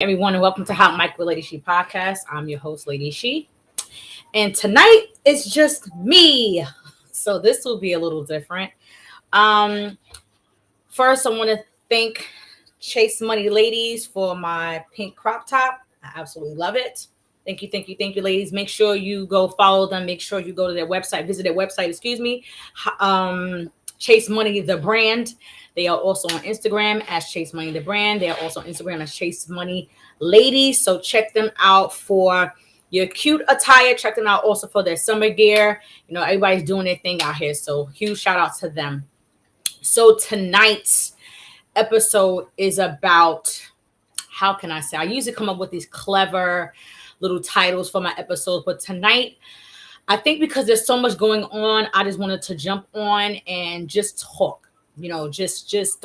Everyone, and welcome to Hot Mic with Lady She podcast. I'm your host, Lady She, and tonight it's just me. So this will be a little different. Um, First, I want to thank Chase Money Ladies for my pink crop top. I absolutely love it. Thank you, ladies. Make sure you go follow them. Make sure you go to their website, visit their website. Excuse me. Chase Money the brand. They are also on Instagram as Chase Money the brand. They are also on Instagram as Chase Money Ladies. So check them out for your cute attire. Check them out also for their summer gear. You know, everybody's doing their thing out here. So huge shout out to them. So tonight's episode is about, how can I say? I usually come up with these clever little titles for my episodes, but tonight, I think because there's so much going on, I just wanted to jump on and just talk, just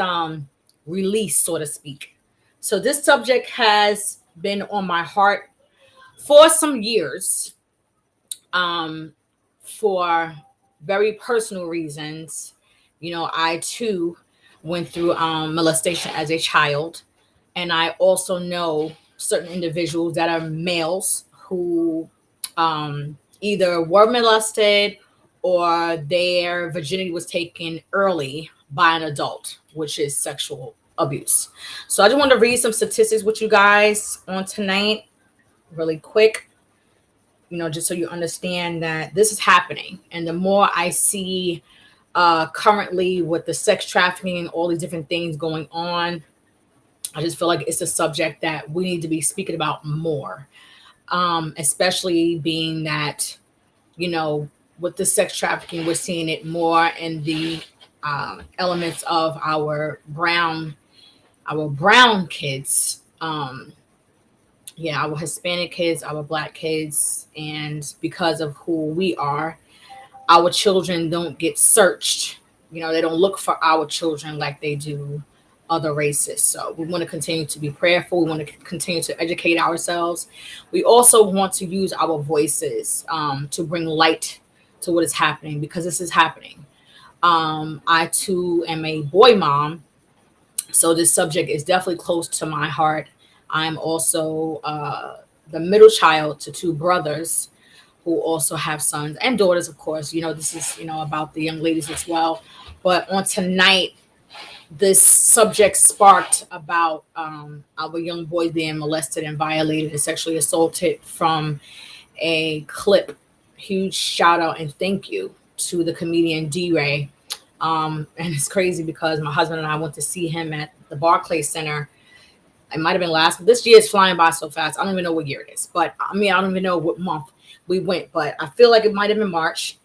release, so to speak. So this subject has been on my heart for some years, for very personal reasons. I too went through molestation as a child, and I also know certain individuals that are males who either were molested or their virginity was taken early by an adult, which is sexual abuse. So I just wanted to read some statistics with you guys on tonight really quick, just so you understand that this is happening. And the more I see currently with the sex trafficking and all these different things going on, I just feel like it's a subject that we need to be speaking about more, especially being that, with the sex trafficking, we're seeing it more in the elements of our brown kids, our Hispanic kids, our Black kids, and because of who we are, our children don't get searched. They don't look for our children like they do other races. So we want to continue to be prayerful. We want to continue to educate ourselves. We also want to use our voices to bring light to what is happening, because this is happening. I too am a boy mom, so this subject is definitely close to my heart. I'm also the middle child to two brothers who also have sons and daughters, of course. This is, about the young ladies as well. But on tonight, this subject sparked about our young boys being molested and violated and sexually assaulted from a clip. Huge shout out and thank you to the comedian D-Ray. And it's crazy because my husband and I went to see him at the Barclays Center. It might have been this year is flying by so fast. I don't even know what year it is, but I don't even know what month we went, but I feel like it might have been March.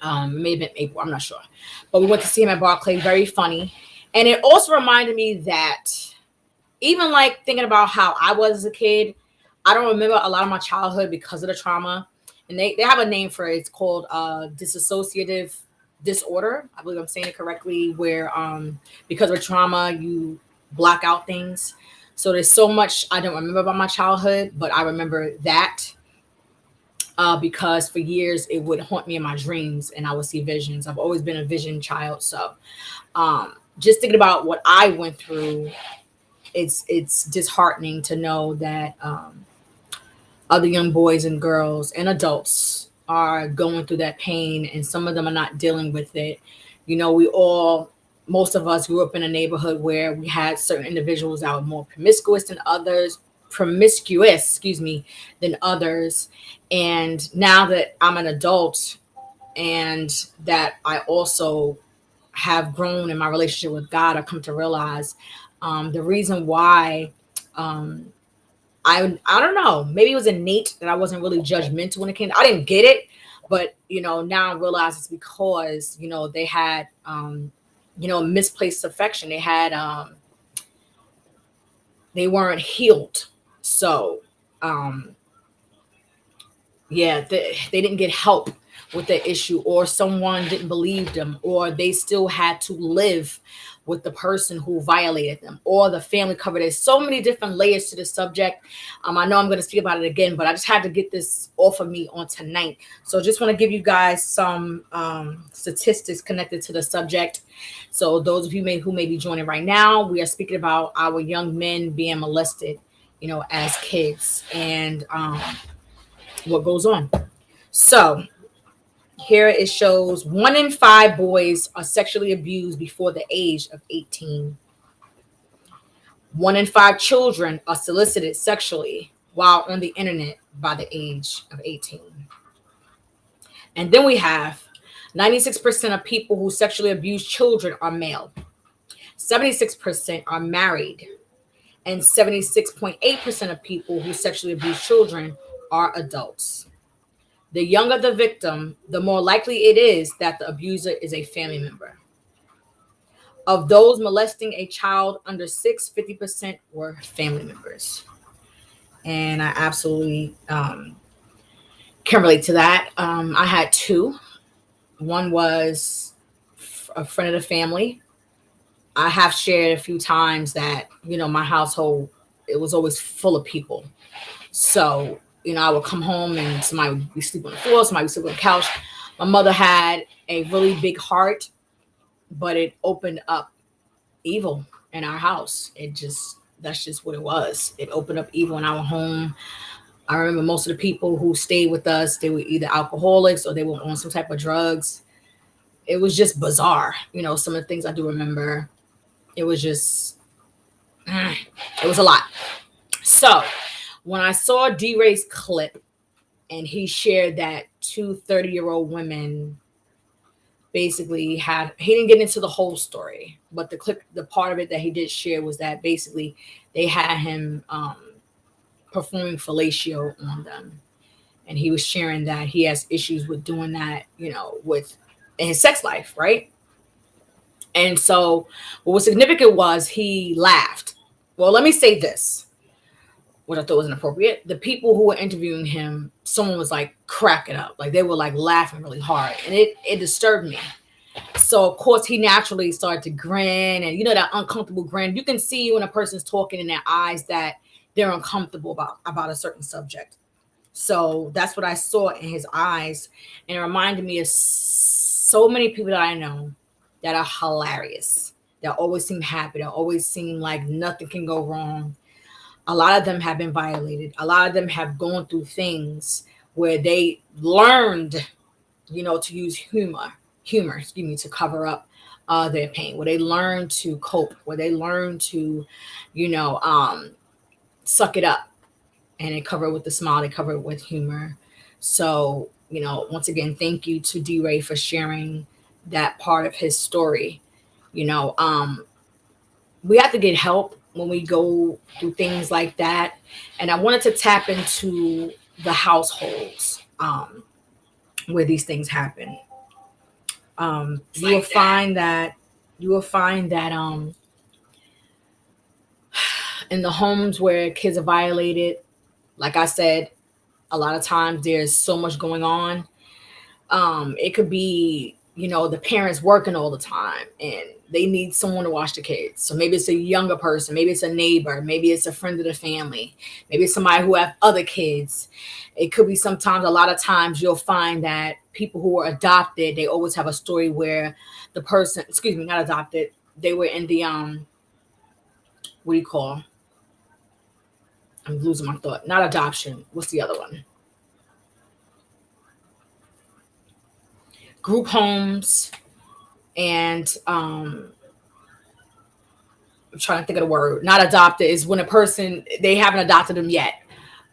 Maybe April, I'm not sure. But we went to see him at Barclays, very funny. And it also reminded me that even like thinking about how I was as a kid, I don't remember a lot of my childhood because of the trauma. And they have a name for it. It's called dissociative disorder. I believe I'm saying it correctly, where because of trauma, you block out things. So there's so much I don't remember about my childhood, but I remember that. Because for years it would haunt me in my dreams and I would see visions. I've always been a vision child. So just thinking about what I went through, it's disheartening to know that other young boys and girls and adults are going through that pain, and some of them are not dealing with it. Most of us grew up in a neighborhood where we had certain individuals that were more promiscuous than others. Than others. And now that I'm an adult and that I also have grown in my relationship with God, I've come to realize the reason why I don't know, maybe it was innate that I wasn't really judgmental when it came. I didn't get it, but now I realize it's because they had misplaced affection. They had they weren't healed. So, they didn't get help with the issue, or someone didn't believe them, or they still had to live with the person who violated them, or the family covered. There's so many different layers to the subject. I know I'm going to speak about it again, but I just had to get this off of me on tonight. So just want to give you guys some statistics connected to the subject. So those of you who may be joining right now, we are speaking about our young men being molested as kids, and what goes on. So here it shows 1 in 5 boys are sexually abused before the age of 18. 1 in 5 children are solicited sexually while on the internet by the age of 18. And then we have 96% of people who sexually abuse children are male, 76% are married, and 76.8% of people who sexually abuse children are adults. The younger the victim, the more likely it is that the abuser is a family member. Of those molesting a child under 6, 50% were family members. And I absolutely can relate to that. I had two. One was a friend of the family. I have shared a few times that, my household, it was always full of people. So, I would come home and somebody would be sleeping on the floor, somebody would sleep on the couch. My mother had a really big heart, but it opened up evil in our house. That's just what it was. It opened up evil in our home. I remember most of the people who stayed with us, they were either alcoholics or they were on some type of drugs. It was just bizarre. Some of the things I do remember, it was just, it was a lot. So when I saw D-Ray's clip and he shared that two 30-year-old women basically he didn't get into the whole story, but the part of it that he did share was that basically they had him performing fellatio on them. And he was sharing that he has issues with doing that, with in his sex life, right? And so what was significant was he laughed. Well, let me say this, what I thought was inappropriate. The people who were interviewing him, someone was like cracking up. Like they were like laughing really hard. And it disturbed me. So of course he naturally started to grin, and that uncomfortable grin. You can see when a person's talking in their eyes that they're uncomfortable about a certain subject. So that's what I saw in his eyes. And it reminded me of so many people that I know that are hilarious, that always seem happy, that always seem like nothing can go wrong. A lot of them have been violated. A lot of them have gone through things where they learned, to use humor, to cover up their pain, where they learn to cope, where they learn to, suck it up, and they cover it with a smile, they cover it with humor. So, once again, thank you to D-Ray for sharing that part of his story. You know, we have to get help when we go through things like that. And I wanted to tap into the households where these things happen. You will find that in the homes where kids are violated, like I said, a lot of times there's so much going on. It could be, the parents working all the time and they need someone to watch the kids. So maybe it's a younger person, maybe it's a neighbor, maybe it's a friend of the family, maybe it's somebody who have other kids. It could be sometimes, a lot of times you'll find that people who are adopted, they always have a story where the person, excuse me, not adopted, they were in the, what do you call? I'm losing my thought. Not adoption. What's the other one? Group homes, and I'm trying to think of the word. Not adopted is when a person, they haven't adopted them yet.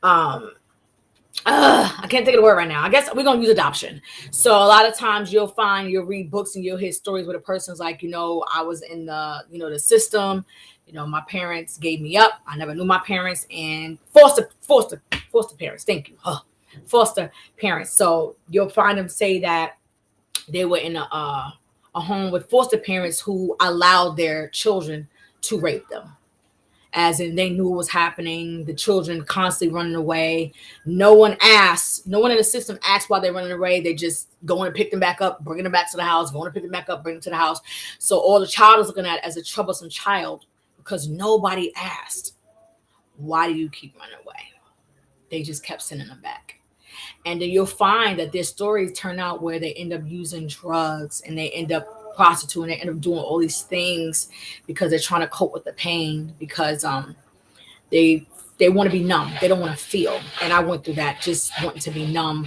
I can't think of the word right now. I guess we're gonna use adoption. So a lot of times you'll read books and you'll hear stories where the person's like, I was in the system. My parents gave me up. I never knew my parents, and foster parents. Thank you. Foster parents. So you'll find them say that they were in a home with foster parents who allowed their children to rape them. As in, they knew what was happening. The children constantly running away. No one in the system asked why they're running away. They just going to pick them back up, bringing them back to the house, going to pick them back up, bring them to the house. So all the child is looking at as a troublesome child because nobody asked, why do you keep running away? They just kept sending them back. And then you'll find that their stories turn out where they end up using drugs and they end up prostituting, they end up doing all these things because they're trying to cope with the pain, because they they want to be numb. They don't want to feel. And I went through that, just wanting to be numb,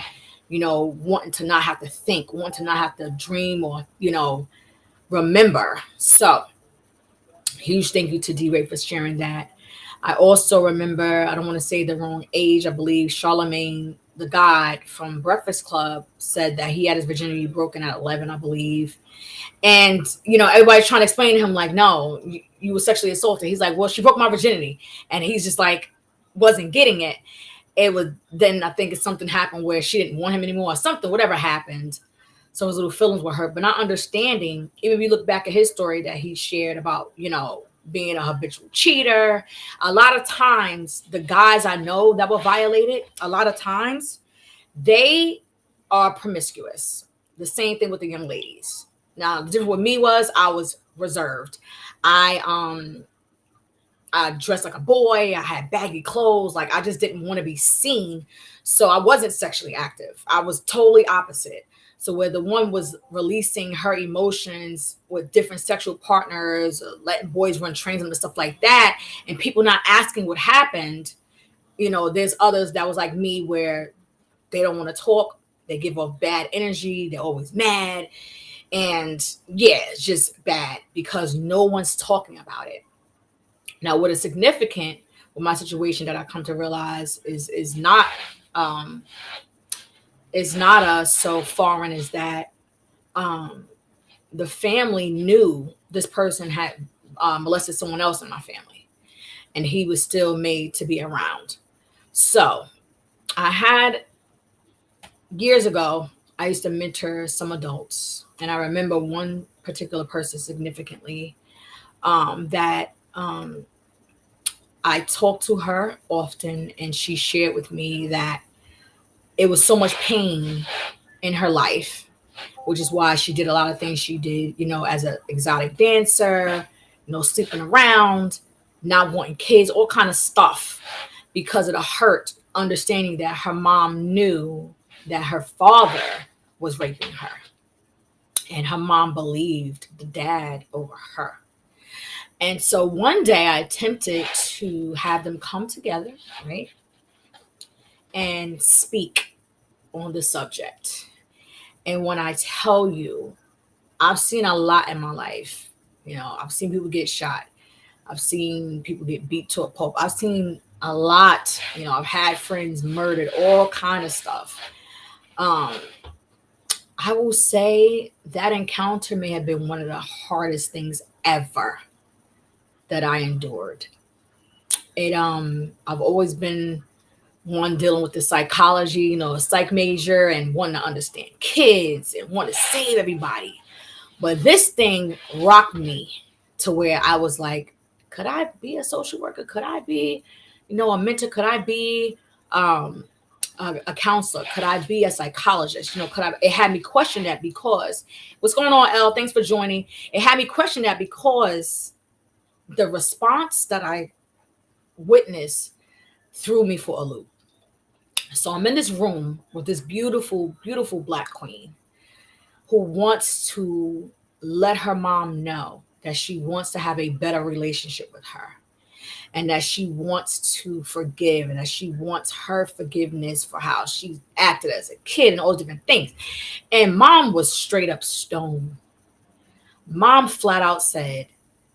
wanting to not have to think, wanting to not have to dream or, remember. So huge thank you to D-Ray for sharing that. I also remember, I don't want to say the wrong age, I believe Charlemagne the God from Breakfast Club said that he had his virginity broken at 11, I believe. And, everybody's trying to explain to him, like, no, you were sexually assaulted. He's like, well, she broke my virginity. And he's just like, wasn't getting it. It was, then I think something happened where she didn't want him anymore or something, whatever happened. So his little feelings were hurt, but not understanding, even if you look back at his story that he shared about, being a habitual cheater. A lot of times, the guys I know that were violated, a lot of times, they are promiscuous. The same thing with the young ladies. Now, the difference with me was I was reserved. I dressed like a boy. I had baggy clothes. Like, I just didn't want to be seen. So I wasn't sexually active. I was totally opposite. So where the one was releasing her emotions with different sexual partners, letting boys run trains and stuff like that, and people not asking what happened, there's others that was like me where they don't want to talk. They give off bad energy. They're always mad. And yeah, it's just bad because no one's talking about it. Now, what is significant with my situation that I come to realize is not so foreign, is that the family knew this person had molested someone else in my family, and he was still made to be around. So I had, years ago, I used to mentor some adults, and I remember one particular person significantly that I talked to her often, and she shared with me that it was so much pain in her life, which is why she did a lot of things she did, as an exotic dancer, sleeping around, not wanting kids, all kind of stuff, because of the hurt, understanding that her mom knew that her father was raping her. And her mom believed the dad over her. And so one day I attempted to have them come together, right, and speak on the subject. And when I tell you, I've seen a lot in my life. I've seen people get shot. I've seen people get beat to a pulp. I've seen a lot. I've had friends murdered, all kind of stuff. I will say that encounter may have been one of the hardest things ever that I endured. I've always been one dealing with the psychology, a psych major, and wanting to understand kids and want to save everybody. But this thing rocked me to where I was like, could I be a social worker? Could I be, a mentor? Could I be a counselor? Could I be a psychologist? Could I? It had me question that because, what's going on, Elle? Thanks for joining. It had me question that because the response that I witnessed threw me for a loop. So I'm in this room with this beautiful, beautiful Black queen who wants to let her mom know that she wants to have a better relationship with her, and that she wants to forgive, and that she wants her forgiveness for how she acted as a kid and all different things. And mom was straight up stone. Mom flat out said,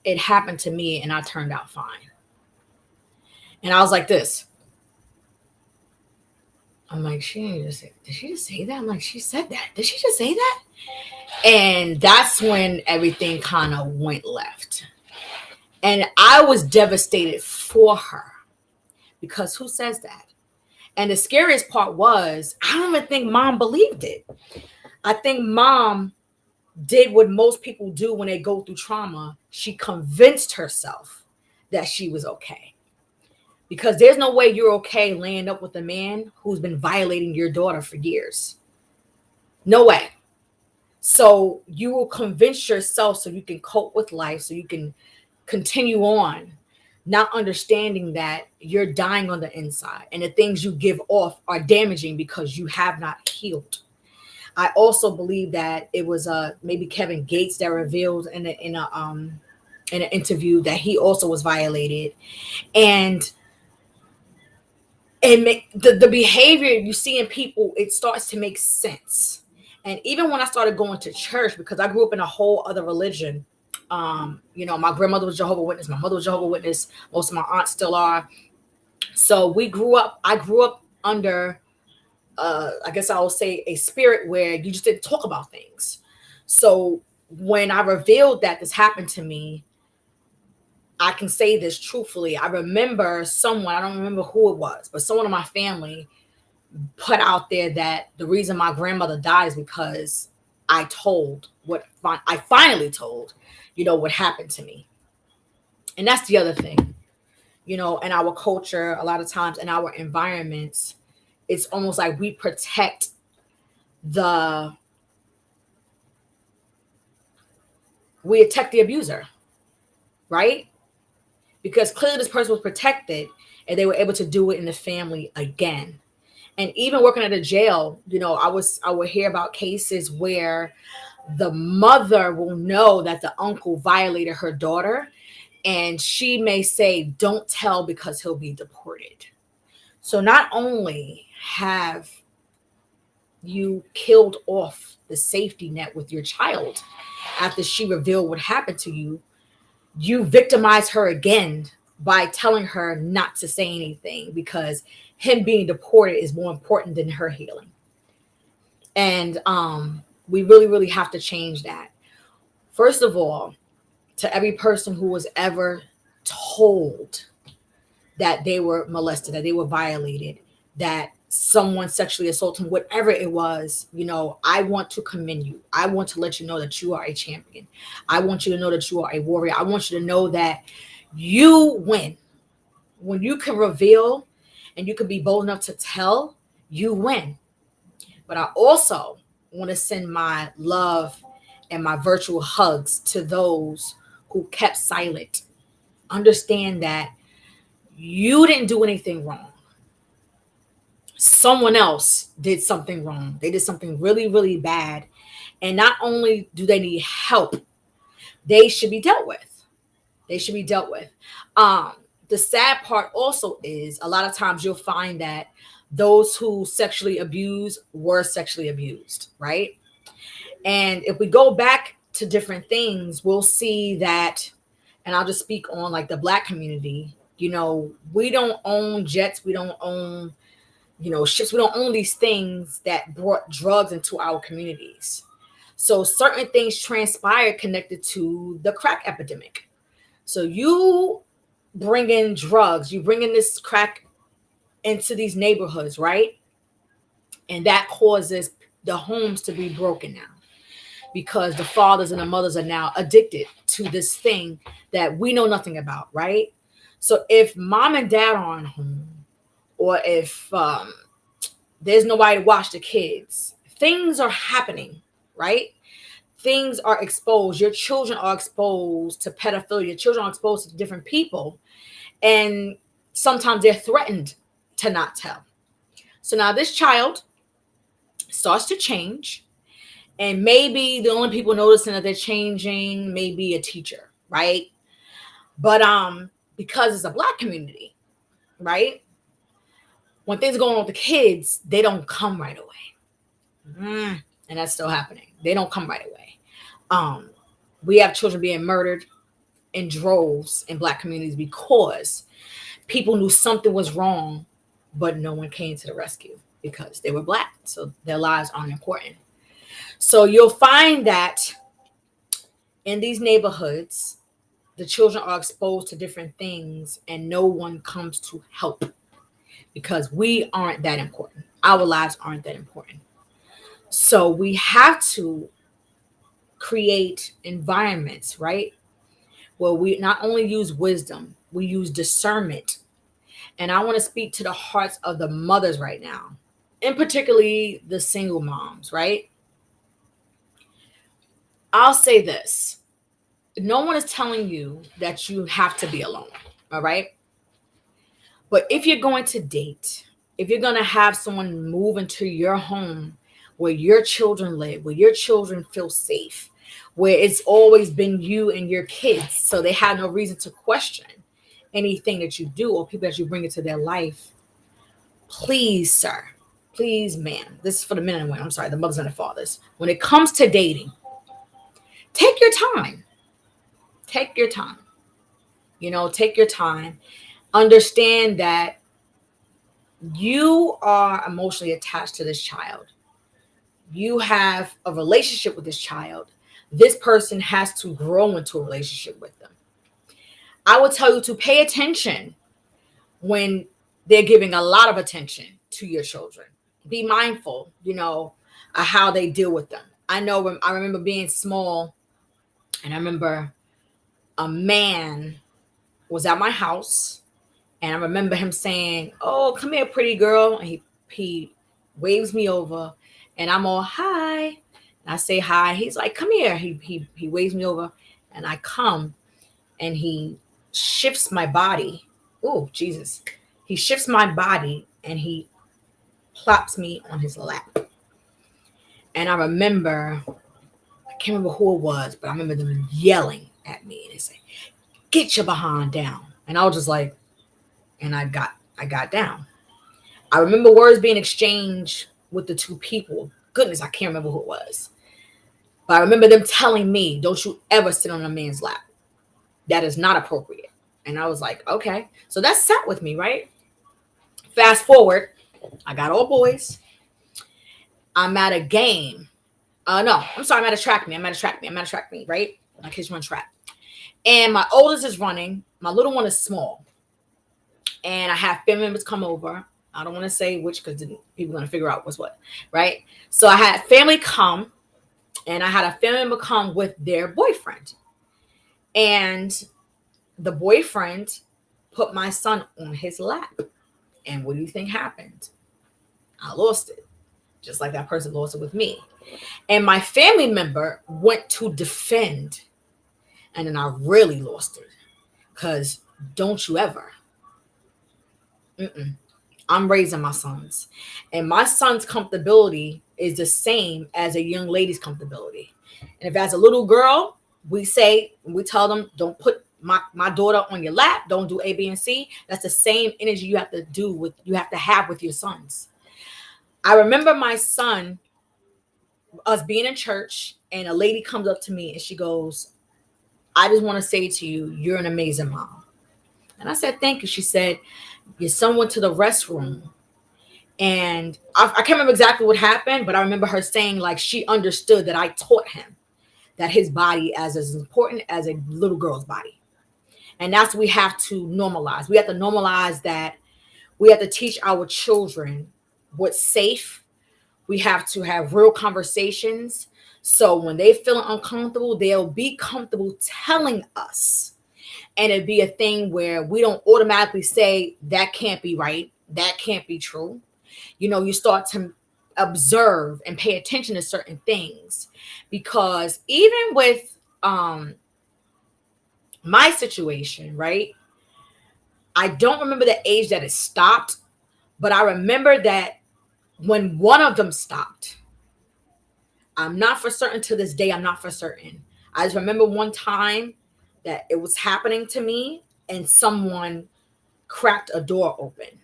it happened to me and I turned out fine. And I was like this. I'm like, did she just say that? I'm like, she said that. Did she just say that? And that's when everything kind of went left. And I was devastated for her, because who says that? And the scariest part was, I don't even think mom believed it. I think mom did what most people do when they go through trauma. She convinced herself that she was okay. Because there's no way you're okay laying up with a man who's been violating your daughter for years. No way. So you will convince yourself so you can cope with life, so you can continue on, not understanding that you're dying on the inside and the things you give off are damaging because you have not healed. I also believe that it was maybe Kevin Gates that revealed in an interview that he also was violated. And And the behavior you see in people, it starts to make sense. And even when I started going to church, because I grew up in a whole other religion, my grandmother was Jehovah's Witness, my mother was Jehovah's Witness, most of my aunts still are. So I grew up under, I guess I will say, a spirit where you just didn't talk about things. So when I revealed that this happened to me, I can say this truthfully. I remember someone, I don't remember who it was, but someone in my family put out there that the reason my grandmother died is because I finally told, what happened to me. And that's the other thing, in our culture, a lot of times in our environments, it's almost like the we protect the abuser, right? Because clearly this person was protected and they were able to do it in the family again. And even working at a jail, I would hear about cases where the mother will know that the uncle violated her daughter, and she may say, don't tell because he'll be deported. So not only have you killed off the safety net with your child after she revealed what happened to you, you victimize her again by telling her not to say anything because him being deported is more important than her healing. And we really, really have to change that. First of all, to every person who was ever told that they were molested, that they were violated, that someone sexually assaulted them, whatever it was, I want to commend you. I want to let you know that you are a champion. I want you to know that you are a warrior. I want you to know that you win. When you can reveal and you can be bold enough to tell, you win. But I also want to send my love and my virtual hugs to those who kept silent. Understand that you didn't do anything wrong. Someone else did something wrong. They did something really, really bad. And not only do they need help, they should be dealt with. They should be dealt with. The sad part also is a lot of times you'll find that those who sexually abuse were sexually abused, right? And if we go back to different things, we'll see that, and I'll just speak on like the Black community, we don't own jets, we don't own, ships, we don't own these things that brought drugs into our communities. So certain things transpired connected to the crack epidemic. So you bring in drugs, you bring in this crack into these neighborhoods, right? And that causes the homes to be broken now because the fathers and the mothers are now addicted to this thing that we know nothing about, right? So if mom and dad aren't home, or if there's nobody to watch the kids, things are happening, right? Things are exposed. Your children are exposed to pedophilia. Your children are exposed to different people. And sometimes they're threatened to not tell. So now this child starts to change. And maybe the only people noticing that they're changing may be a teacher, right? But because it's a Black community, right? When things are going on with the kids, they don't come right away. And that's still happening. They don't come right away. We have children being murdered in droves in Black communities because people knew something was wrong, but no one came to the rescue because they were Black. So their lives aren't important. So you'll find that in these neighborhoods, the children are exposed to different things and no one comes to help because we aren't that important. Our lives aren't that important. So we have to create environments, right? Where we not only use wisdom, we use discernment. And I want to speak to the hearts of the mothers right now, and particularly the single moms, right? I'll say this. No one is telling you that you have to be alone, all right? But if you're going to date, if you're going to have someone move into your home where your children live, where your children feel safe, where it's always been you and your kids, so they have no reason to question anything that you do or people that you bring into their life, Please, sir, please, ma'am, this is for the men and women, I'm sorry, the mothers and the fathers. When it comes to dating, take your time. Take your time. Take your time. Understand that you are emotionally attached to this child. You have a relationship with this child. This person has to grow into a relationship with them. I would tell you to pay attention when they're giving a lot of attention to your children. Be mindful, of how they deal with them. I remember being small, and I remember a man was at my house, and I remember him saying, "Oh, come here, pretty girl," and he waves me over, and I'm all hi. And I say hi. He's like, "Come here." He waves me over, and I come, and he shifts my body. Oh, Jesus. He shifts my body and he plops me on his lap. And I remember, I can't remember who it was, but I remember them yelling at me and they say, "Get your behind down." And I was just like, and I got down. I remember words being exchanged with the two people. Goodness, I can't remember who it was. But I remember them telling me, "Don't you ever sit on a man's lap. That is not appropriate." And I was like, okay. So that sat with me, right? Fast forward, I got all boys. I'm at a game. No, I'm sorry, I'm at a track meet. I'm at a track meet, right? My kids run track. And my oldest is running. My little one is small. And I have family members come over. I don't want to say which because people are going to figure out what's what, right? So I had family come, and I had a family member come with their boyfriend. And the boyfriend put my son on his lap. And what do you think happened? I lost it. Just like that person lost it with me. And my family member went to defend. And then I really lost it. Because don't you ever. I'm raising my sons. And my son's comfortability is the same as a young lady's comfortability. And if as a little girl, we tell them, don't put my daughter on your lap, don't do A, B, and C. That's the same energy you have to have with your sons. I remember my son, us being in church, and a lady comes up to me and she goes, "I just want to say to you, you're an amazing mom." And I said, "Thank you." She said, "Your son went to the restroom." And I can't remember exactly what happened, but I remember her saying like she understood that I taught him that his body is as important as a little girl's body. And that's what we have to normalize. We have to normalize that. We have to teach our children what's safe. We have to have real conversations. So when they feel uncomfortable, they'll be comfortable telling us. And it'd be a thing where we don't automatically say that can't be right. That can't be true. You start to observe and pay attention to certain things, because even with my situation, right? I don't remember the age that it stopped, but I remember that when one of them stopped, I'm not for certain to this day, I'm not for certain. I just remember one time that it was happening to me and someone cracked a door open,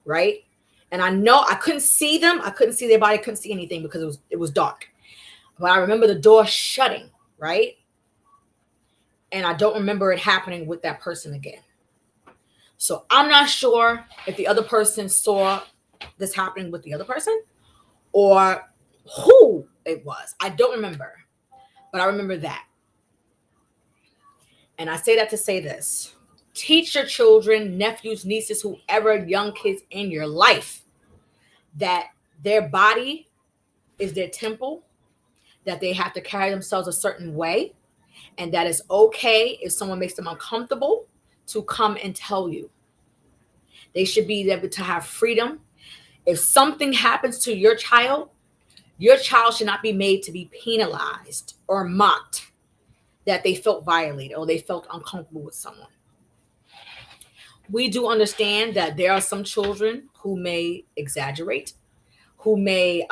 right? And I know I couldn't see them. I couldn't see their body. I couldn't see anything because it was dark. But I remember the door shutting, right? And I don't remember it happening with that person again. So I'm not sure if the other person saw this happening with the other person or who it was. I don't remember. But I remember that. And I say that to say this. Teach your children, nephews, nieces, whoever, young kids in your life, that their body is their temple, that they have to carry themselves a certain way, and that it's okay if someone makes them uncomfortable to come and tell you. They should be able to have freedom. If something happens to your child should not be made to be penalized or mocked that they felt violated or they felt uncomfortable with someone. We do understand that there are some children who may exaggerate, who may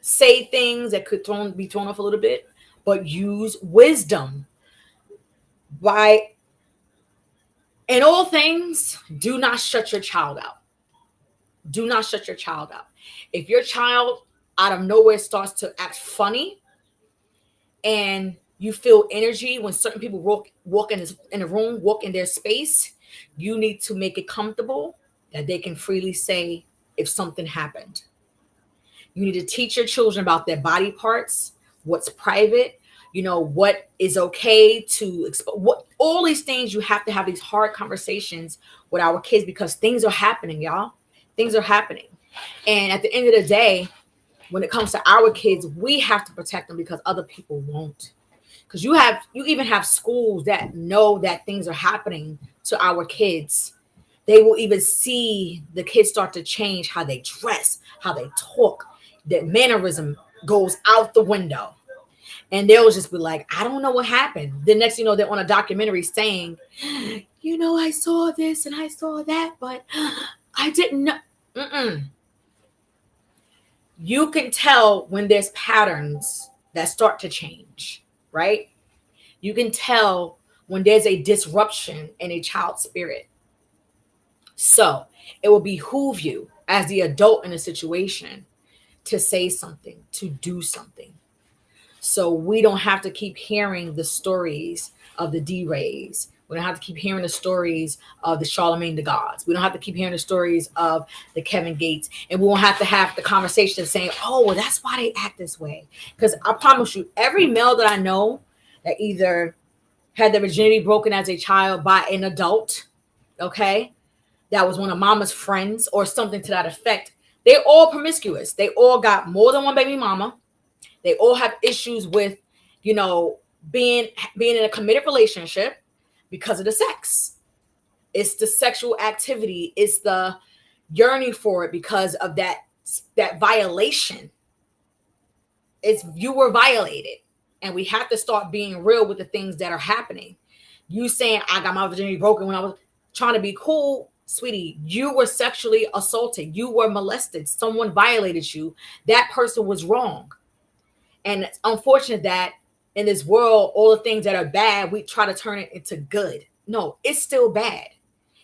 say things that could be thrown off a little bit, but use wisdom. By In all things, do not shut your child out. Do not shut your child out. If your child out of nowhere starts to act funny and you feel energy when certain people walk in the room, walk in their space, you need to make it comfortable that they can freely say if something happened. You need to teach your children about their body parts, what's private, what is okay to what all these things. You have to have these hard conversations with our kids because things are happening, y'all. Things are happening. And at the end of the day, when it comes to our kids, we have to protect them because other people won't. Because you even have schools that know that things are happening to our kids. They will even see the kids start to change how they dress, how they talk. That mannerism goes out the window. And they'll just be like, I don't know what happened. The next thing you know, they're on a documentary saying, I saw this and I saw that, but I didn't know. Mm-mm. You can tell when there's patterns that start to change, right? You can tell when there's a disruption in a child's spirit. So it will behoove you as the adult in a situation to say something, to do something. So we don't have to keep hearing the stories of the D-Rays. We don't have to keep hearing the stories of the Charlemagne the Gods. We don't have to keep hearing the stories of the Kevin Gates. And we won't have to have the conversation of saying, oh, well, that's why they act this way. Because I promise you, every male that I know that either had their virginity broken as a child by an adult, okay, that was one of mama's friends or something to that effect, they all promiscuous. They all got more than one baby mama. They all have issues with, being in a committed relationship because of the sex. It's the sexual activity. It's the yearning for it because of that violation. It's you were violated. And we have to start being real with the things that are happening. You saying I got my virginity broken when I was trying to be cool, sweetie, you were sexually assaulted. You were molested. Someone violated you. That person was wrong. And it's unfortunate that in this world, all the things that are bad, we try to turn it into good. No, it's still bad.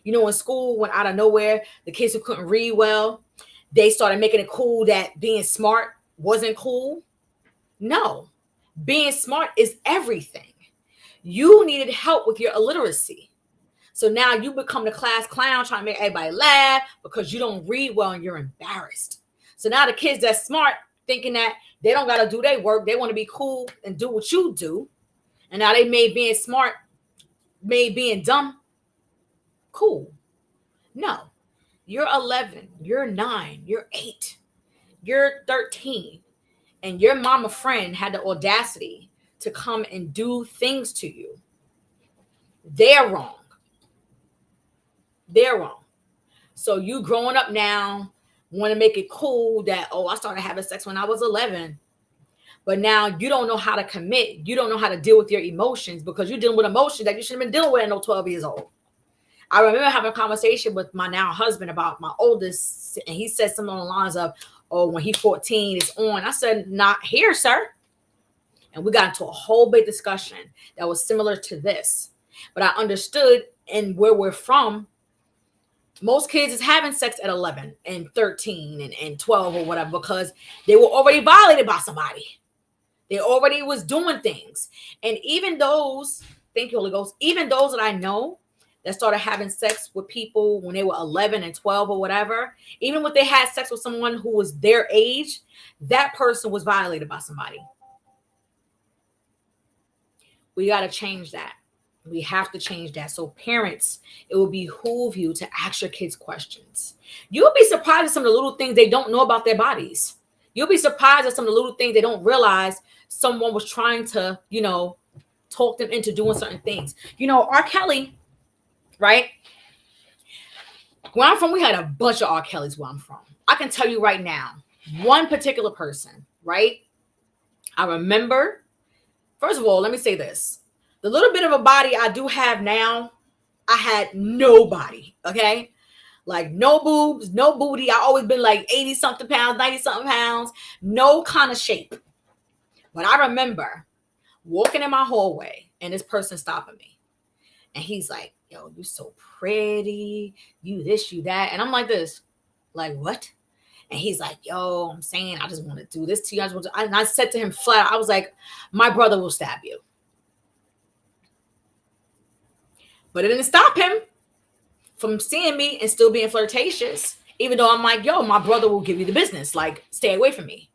In school, when out of nowhere, the kids who couldn't read well, they started making it cool that being smart wasn't cool. No, being smart is everything. You needed help with your illiteracy. So now you become the class clown trying to make everybody laugh because you don't read well and you're embarrassed. So now the kids that's smart thinking that they don't got to do their work. They want to be cool and do what you do. And now they made being smart, made being dumb cool. No, you're 11, you're 9, you're 8, you're 13. And your mama friend had the audacity to come and do things to you. They're wrong. They're wrong. So you growing up now want to make it cool that, oh, I started having sex when I was 11. But now you don't know how to commit. You don't know how to deal with your emotions because you're dealing with emotions that you shouldn't have been dealing with at no 12 years old. I remember having a conversation with my now husband about my oldest, and he said something along the lines of, oh, when he's 14, it's on. I said, not here, sir. And we got into a whole big discussion that was similar to this. But I understood, and where we're from, most kids is having sex at 11 and 13 and 12 or whatever because they were already violated by somebody. They already was doing things. And even those, thank you, Holy Ghost, even those that I know that started having sex with people when they were 11 and 12 or whatever, even when they had sex with someone who was their age, that person was violated by somebody. We got to change that. We have to change that. So parents, it will behoove you to ask your kids questions. You'll be surprised at some of the little things they don't know about their bodies. You'll be surprised at some of the little things they don't realize someone was trying to, talk them into doing certain things. R. Kelly, right? Where I'm from, we had a bunch of R. Kellys where I'm from. I can tell you right now, one particular person, right? I remember, first of all, let me say this. The little bit of a body I do have now, I had no body, okay? Like no boobs, no booty. I always been like 80 something pounds, 90 something pounds, no kind of shape. But I remember walking in my hallway and this person stopping me. And he's like, yo, you so pretty, you this, you that. And I'm like this, like, what? And he's like, yo, I'm saying, I just want to do this to you. And I said to him flat, I was like, my brother will stab you. But it didn't stop him from seeing me and still being flirtatious, even though I'm like, yo, my brother will give you the business. Like, stay away from me.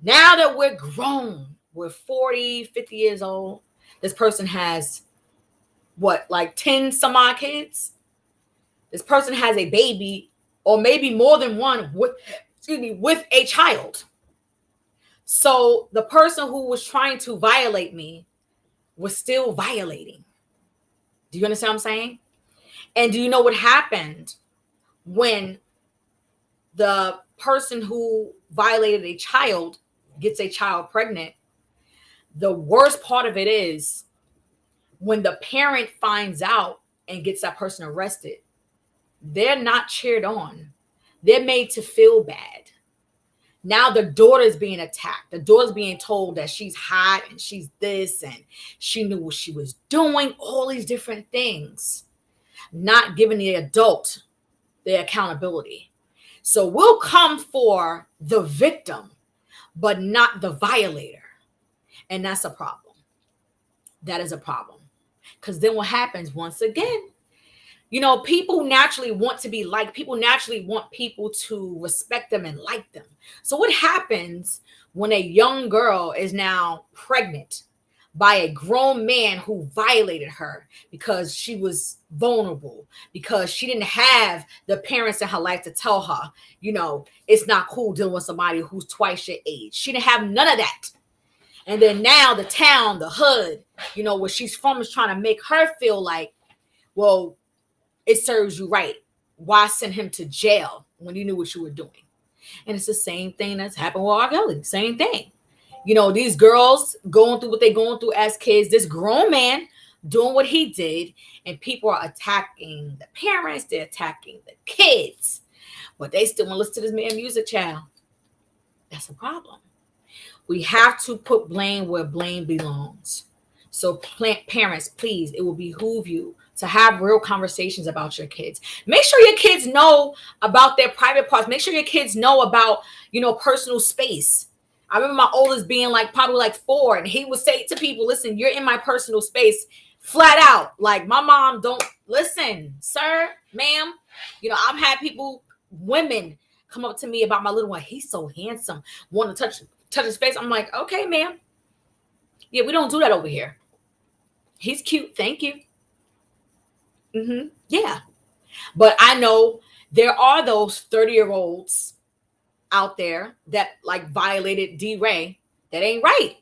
Now that we're grown, we're 40, 50 years old. This person has what, like 10 some odd kids? This person has a baby, or maybe more than one, with a child. So the person who was trying to violate me was still violating. Do you understand what I'm saying? And do you know what happened when the person who violated a child gets a child pregnant? The worst part of it is when the parent finds out and gets that person arrested, they're not cheered on. They're made to feel bad. Now the daughter's being attacked. The daughter's being told that she's hot and she's this and she knew what she was doing, all these different things, not giving the adult the accountability. So we'll come for the victim, but not the violator. And that's a problem. That is a problem. Because then what happens once again? You know, people naturally want to be liked. People naturally want people to respect them and like them. So what happens when a young girl is now pregnant by a grown man who violated her because she was vulnerable, because she didn't have the parents in her life to tell her, you know, it's not cool dealing with somebody who's twice your age. She didn't have none of that. And then now the town, the hood, you know, where she's from is trying to make her feel like, well, it serves you right. Why send him to jail when you knew what you were doing? And it's the same thing that's happened with R. Kelly. Same thing. You know, these girls going through what they're going through as kids, this grown man doing what he did, and people are attacking the parents, they're attacking the kids, but they still want to listen to this man music, child. That's a problem. We have to put blame where blame belongs. So parents, please, it will behoove you to have real conversations about your kids. Make sure your kids know about their private parts. Make sure your kids know about, you know, personal space. I remember my oldest being like probably like 4, and he would say to people, listen, you're in my personal space, flat out. Like, my mom don't listen, sir, ma'am. You know, I've had people, women, come up to me about my little one. He's so handsome. Want to touch his face. I'm like, okay, ma'am. Yeah, we don't do that over here. He's cute. Thank you. Yeah. But I know there are those 30-year-olds out there that like violated D. Ray. That ain't right.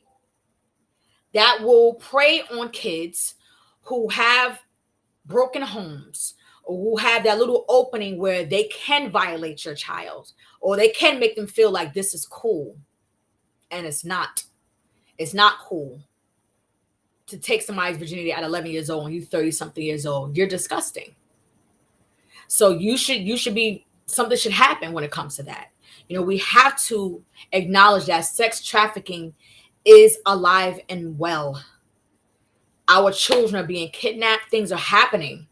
That will prey on kids who have broken homes, or who have that little opening where they can violate your child, or they can make them feel like this is cool. And it's not. It's not cool to take somebody's virginity at 11 years old and you 30 something years old. You're disgusting. So you should be, something should happen when it comes to that. You know, we have to acknowledge that sex trafficking is alive and well. Our children are being kidnapped. Things are happening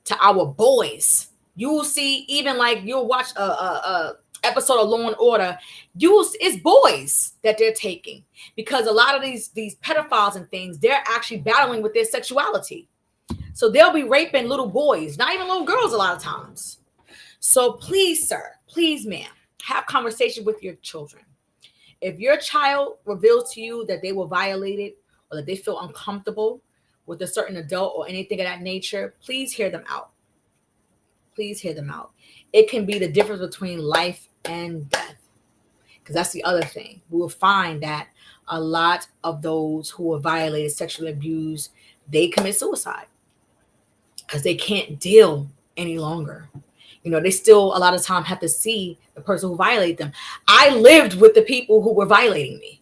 to our boys. You will see, even like you'll watch a episode of Law and Order, it's boys that they're taking, because a lot of these pedophiles and things, they're actually battling with their sexuality. So they'll be raping little boys, not even little girls a lot of times. So please, sir, please, ma'am, have conversation with your children. If your child reveals to you that they were violated or that they feel uncomfortable with a certain adult or anything of that nature, please hear them out. Please hear them out. It can be the difference between life and death. Because that's the other thing. We will find that a lot of those who are violated, sexually abused, they commit suicide because they can't deal any longer. You know, they still a lot of time have to see the person who violated them. I lived with the people who were violating me.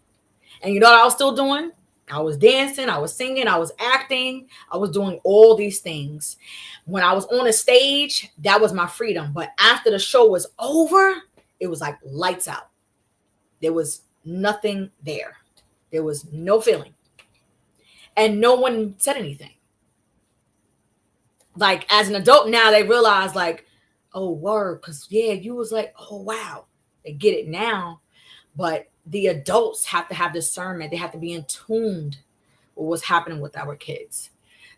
And you know what I was still doing? I was dancing, I was singing, I was acting, I was doing all these things. When I was on a stage, that was my freedom. But after the show was over, it was like lights out. There was nothing there. There was no feeling. And no one said anything. Like as an adult now, they realize like, oh word, because yeah, you was like, oh wow, they get it now. But the adults have to have discernment. They have to be in tuned with what's happening with our kids.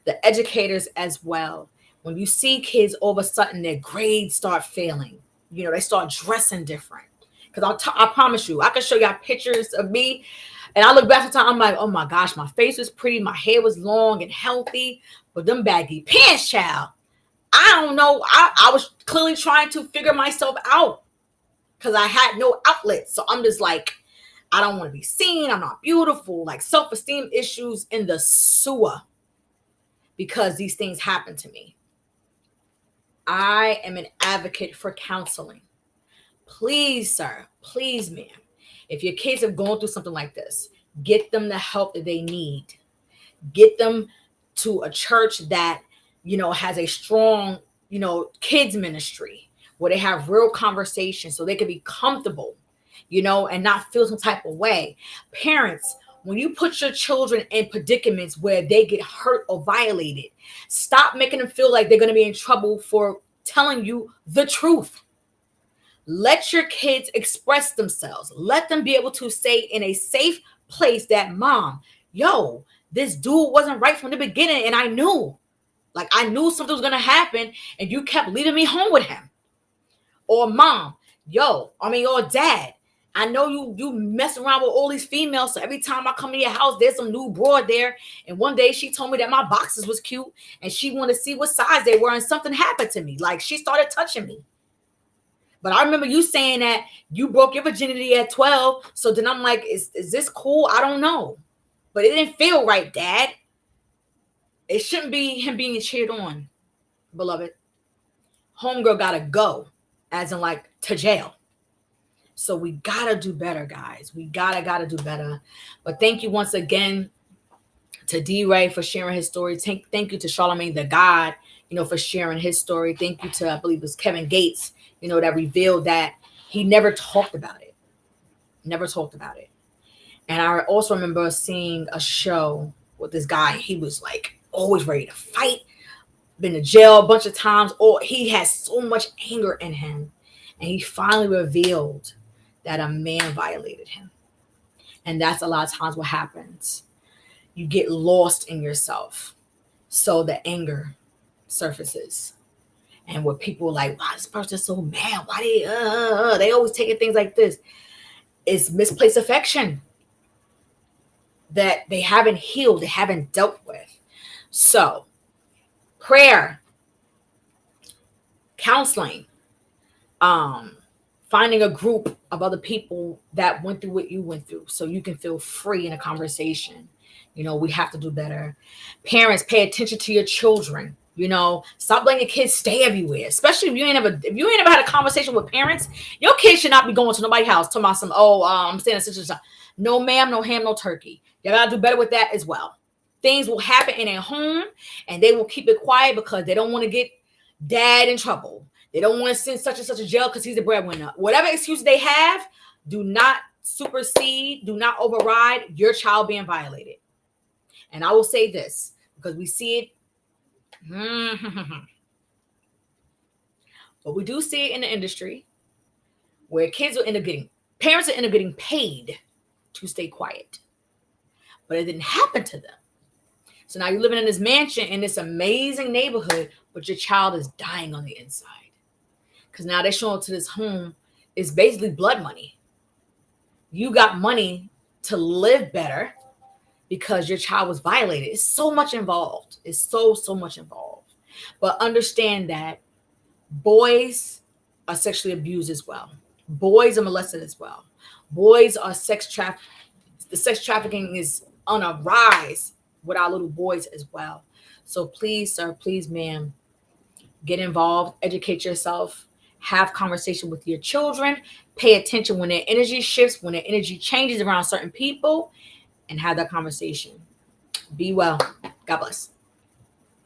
The educators as well. When you see kids all of a sudden their grades start failing, they start dressing different. Because I promise you, I can show y'all pictures of me, and I look back at the time, I'm like, oh my gosh, my face was pretty, my hair was long and healthy, but them baggy pants, child. I don't know. I was clearly trying to figure myself out because I had no outlet. So I'm just like, I don't want to be seen. I'm not beautiful. Like self-esteem issues in the sewer because these things happen to me. I am an advocate for counseling. Please, sir, please, ma'am, if your kids are going through something like this, get them the help that they need. Get them to a church that, has a strong, kids ministry where they have real conversations so they can be comfortable, and not feel some type of way. Parents, when you put your children in predicaments where they get hurt or violated, stop making them feel like they're going to be in trouble for telling you the truth. Let your kids express themselves. Let them be able to say in a safe place that, mom, yo, this dude wasn't right from the beginning. And I knew something was going to happen and you kept leaving me home with him. Or mom, or dad, I know you mess around with all these females. So every time I come to your house, there's some new broad there. And one day she told me that my boxes was cute and she wanted to see what size they were. And something happened to me. Like she started touching me. But I remember you saying that you broke your virginity at 12. So then I'm like, is this cool? I don't know. But it didn't feel right, Dad. It shouldn't be him being cheered on, beloved. Homegirl gotta go, as in like to jail. So we gotta do better, guys. We gotta do better. But thank you once again to D-Ray for sharing his story. Thank you to Charlamagne the God, for sharing his story. Thank you to, I believe it was Kevin Gates, that revealed that he never talked about it. Never talked about it. And I also remember seeing a show with this guy. He was like always ready to fight, been to jail a bunch of times. Or he has so much anger in him. And he finally revealed that a man violated him. And that's a lot of times what happens. You get lost in yourself. So the anger surfaces. And what people are like, wow, this person's so mad. Why they always taking things like this? It's misplaced affection that they haven't healed, they haven't dealt with. So prayer, counseling, finding a group of other people that went through what you went through so you can feel free in a conversation. We have to do better. Parents, pay attention to your children. Stop letting your kids stay everywhere. Especially if you ain't ever had a conversation with parents. Your kids should not be going to nobody's house talking about some, I'm staying in such and such. No ma'am, no ham, no turkey. You gotta do better with that as well. Things will happen in their home and they will keep it quiet because they don't want to get dad in trouble. They don't want to send such and such a jail because he's the breadwinner. Whatever excuse they have, do not supersede, do not override your child being violated. And I will say this because we see it. But we do see it in the industry where parents will end up getting paid to stay quiet. But it didn't happen to them. So now you're living in this mansion in this amazing neighborhood, but your child is dying on the inside. Because now they're showing up to this home. It's basically blood money. You got money to live better because your child was violated. It's so much involved. It's so much involved. But understand that boys are sexually abused as well. Boys are molested as well. Boys are sex trafficked. The sex trafficking is on a rise with our little boys as well. So please, sir, please, ma'am, get involved, educate yourself, have conversation with your children, pay attention when their energy shifts, when their energy changes around certain people, and have that conversation. Be well. God bless.